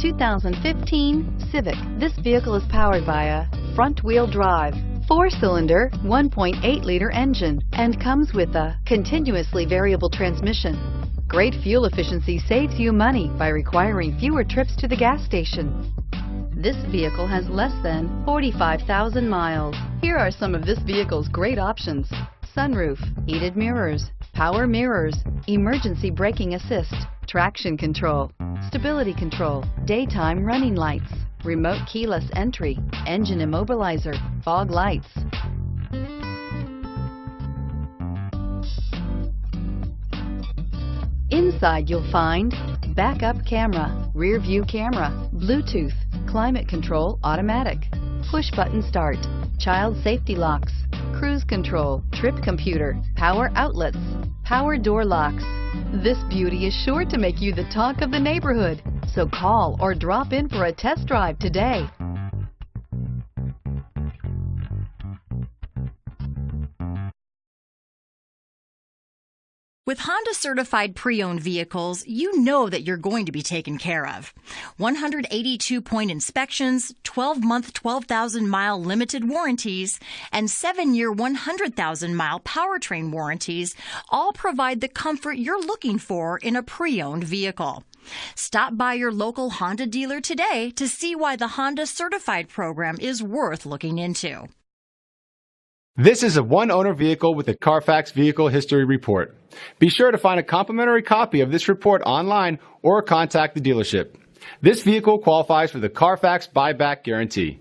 2015 Civic. This vehicle is powered by a front-wheel drive, 4-cylinder, 1.8-liter engine, and comes with a continuously variable transmission. Great fuel efficiency saves you money by requiring fewer trips to the gas station. This vehicle has less than 45,000 miles. Here are some of this vehicle's great options: sunroof, heated mirrors, power mirrors, emergency braking assist, traction control, stability control, daytime running lights, remote keyless entry, engine immobilizer, fog lights. Inside you'll find backup camera, rear view camera, Bluetooth, climate control automatic, push button start, child safety locks, cruise control, trip computer, power outlets, power door locks. This beauty is sure to make you the talk of the neighborhood. So call or drop in for a test drive today. With Honda certified pre-owned vehicles, you know that you're going to be taken care of. 182-point inspections, 12-month, 12,000-mile limited warranties, and 7-year, 100,000-mile powertrain warranties all provide the comfort you're looking for in a pre-owned vehicle. Stop by your local Honda dealer today to see why the Honda certified program is worth looking into. This is a one-owner vehicle with a CARFAX Vehicle History Report. Be sure to find a complimentary copy of this report online or contact the dealership. This vehicle qualifies for the CARFAX Buyback Guarantee.